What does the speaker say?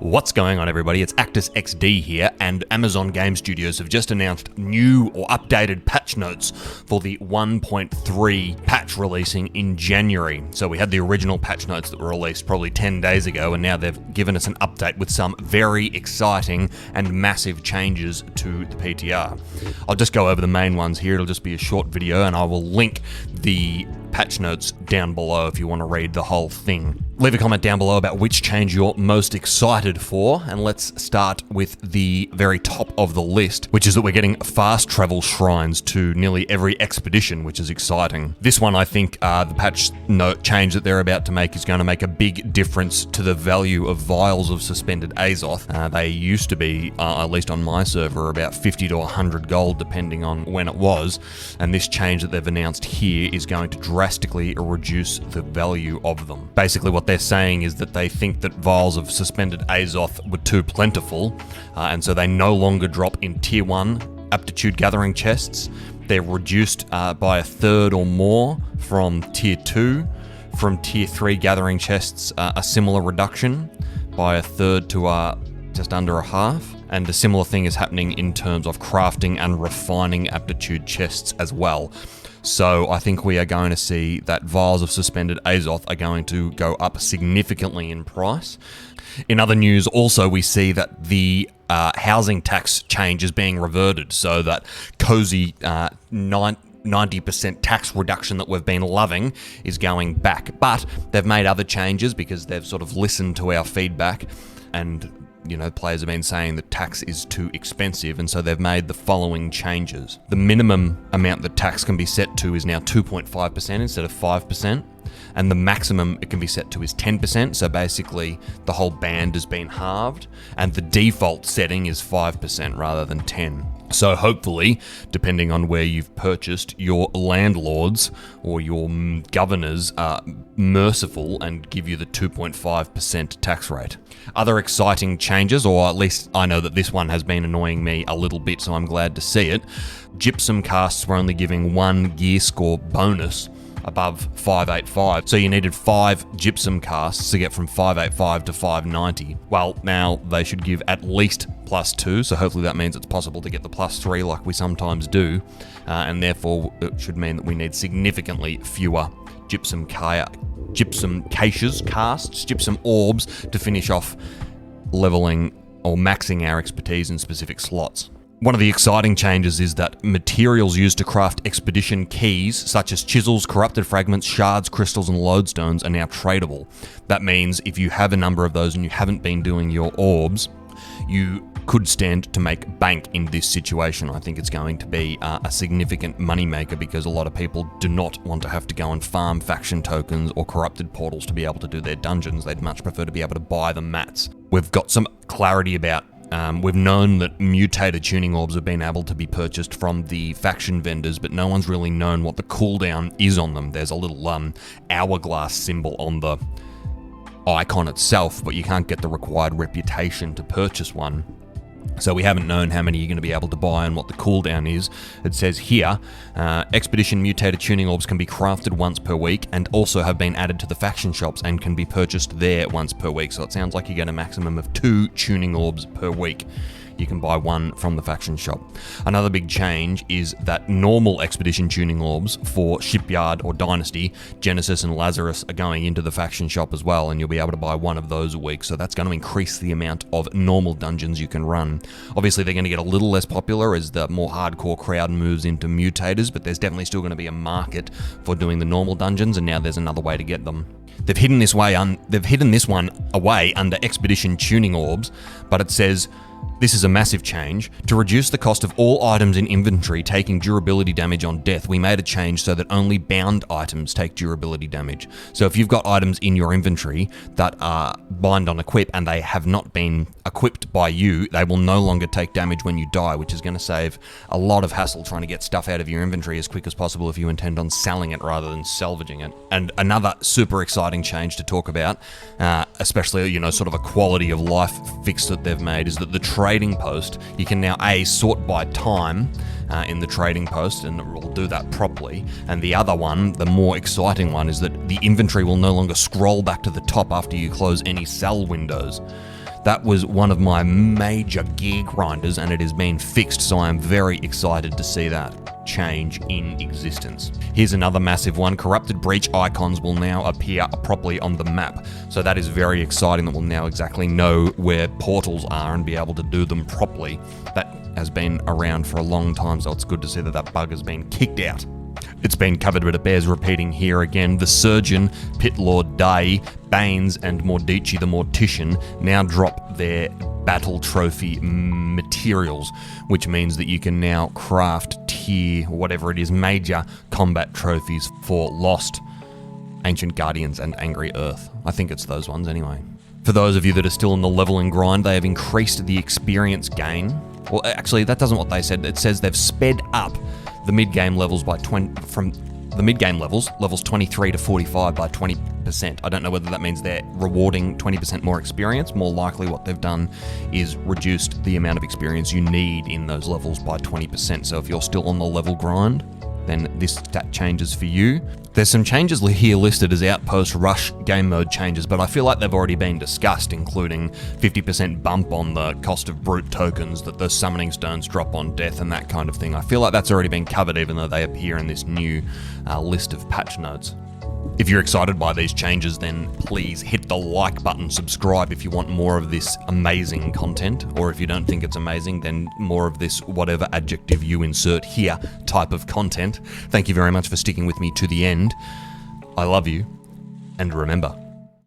What's going on, everybody? It's ActusXD here, and Amazon Game Studios have just announced new or updated patch notes for the 1.3 patch releasing in January. So we had the original patch notes that were released probably 10 days ago, and now they've given us an update with some very exciting and massive changes to the PTR. I'll just go over the main ones here. It'll just be a short video, and I will link the patch notes down below if you want to read the whole thing. Leave a comment down below about which change you're most excited for, and let's start with the very top of the list, which is that we're getting fast travel shrines to nearly every expedition, which is exciting. This one, I think, the patch note change that they're about to make is going to make a big difference to the value of vials of suspended Azoth. They used to be, at least on my server, about 50 to 100 gold, depending on when it was, and this change that they've announced here is going to drastically reduce the value of them. Basically, what they're saying is that they think that vials of suspended Azoth were too plentiful, and so they no longer drop in tier 1 aptitude gathering chests. They're reduced by a third or more from tier 2. From tier 3 gathering chests, a similar reduction by a third to just under a half. And a similar thing is happening in terms of crafting and refining aptitude chests as well. So I think we are going to see that vials of suspended Azoth are going to go up significantly in price. In other news, also, we see that the housing tax change is being reverted, so that cozy 90% tax reduction that we've been loving is going back. But they've made other changes because they've sort of listened to our feedback, and players have been saying that tax is too expensive, and so they've made the following changes. The minimum amount that tax can be set to is now 2.5% instead of 5%, and the maximum it can be set to is 10%, so basically the whole band has been halved, and the default setting is 5% rather than 10%. So hopefully, depending on where you've purchased, your landlords or your governors are merciful and give you the 2.5% tax rate. Other exciting changes, or at least I know that this one has been annoying me a little bit, so I'm glad to see it. Gypsum casts were only giving 1 gear score bonus above 585, so you needed 5 gypsum casts to get from 585 to 590. Well, now they should give at least +2, so hopefully that means it's possible to get the +3 like we sometimes do, and therefore it should mean that we need significantly fewer gypsum caches, casts, gypsum orbs to finish off leveling or maxing our expertise in specific slots. One of the exciting changes is that materials used to craft expedition keys, such as chisels, corrupted fragments, shards, crystals, and lodestones, are now tradable. That means if you have a number of those and you haven't been doing your orbs, you could stand to make bank in this situation. I think it's going to be a significant moneymaker because a lot of people do not want to have to go and farm faction tokens or corrupted portals to be able to do their dungeons. They'd much prefer to be able to buy the mats. We've got some clarity about we've known that mutated tuning orbs have been able to be purchased from the faction vendors, but no one's really known what the cooldown is on them. There's a little hourglass symbol on the icon itself, but you can't get the required reputation to purchase one. So we haven't known how many you're going to be able to buy and what the cooldown is. It says here, Expedition Mutated Tuning Orbs can be crafted once per week and also have been added to the faction shops and can be purchased there once per week. So it sounds like you get a maximum of 2 tuning orbs per week. You can buy 1 from the faction shop. Another big change is that normal expedition tuning orbs for Shipyard or Dynasty, Genesis and Lazarus are going into the faction shop as well, and you'll be able to buy 1 of those a week. So that's going to increase the amount of normal dungeons you can run. Obviously, they're going to get a little less popular as the more hardcore crowd moves into mutators, but there's definitely still going to be a market for doing the normal dungeons, and now there's another way to get them. They've hidden this one away under Expedition Tuning Orbs, but it says, this is a massive change. To reduce the cost of all items in inventory taking durability damage on death, we made a change so that only bound items take durability damage. So if you've got items in your inventory that are bind on equip and they have not been equipped by you, they will no longer take damage when you die, which is going to save a lot of hassle trying to get stuff out of your inventory as quick as possible if you intend on selling it rather than salvaging it. And another super exciting change to talk about, especially, sort of a quality of life fix that they've made, is that the trading post, you can now sort by time in the trading post, and it will do that properly. And the other one, the more exciting one, is that the inventory will no longer scroll back to the top after you close any sell windows. That was one of my major gear grinders, and it has been fixed, so I am very excited to see that change in existence. Here's another massive one. Corrupted Breach icons will now appear properly on the map. So that is very exciting that we'll now exactly know where portals are and be able to do them properly. That has been around for a long time, so it's good to see that that bug has been kicked out. It's been covered, but it bears repeating here again. The Surgeon, Pit Lord Day, Baines, and Mordici the Mortician now drop their battle trophy materials, which means that you can now craft tier, whatever it is, major combat trophies for Lost, Ancient Guardians, and Angry Earth. I think it's those ones anyway. For those of you that are still in the leveling grind, they have increased the experience gain. Well, actually, that doesn't what they said. It says they've sped up the mid-game levels by 20, from the mid-game levels 23 to 45 by 20%. I don't know whether that means they're rewarding 20% more experience. More likely what they've done is reduced the amount of experience you need in those levels by 20%. So if you're still on the level grind, then this stat changes for you. There's some changes here listed as Outpost Rush game mode changes, but I feel like they've already been discussed, including 50% bump on the cost of brute tokens that the summoning stones drop on death and that kind of thing. I feel like that's already been covered, even though they appear in this new list of patch notes. If you're excited by these changes, then please hit the like button, subscribe if you want more of this amazing content, or if you don't think it's amazing, then more of this whatever adjective you insert here type of content. Thank you very much for sticking with me to the end. I love you, and remember,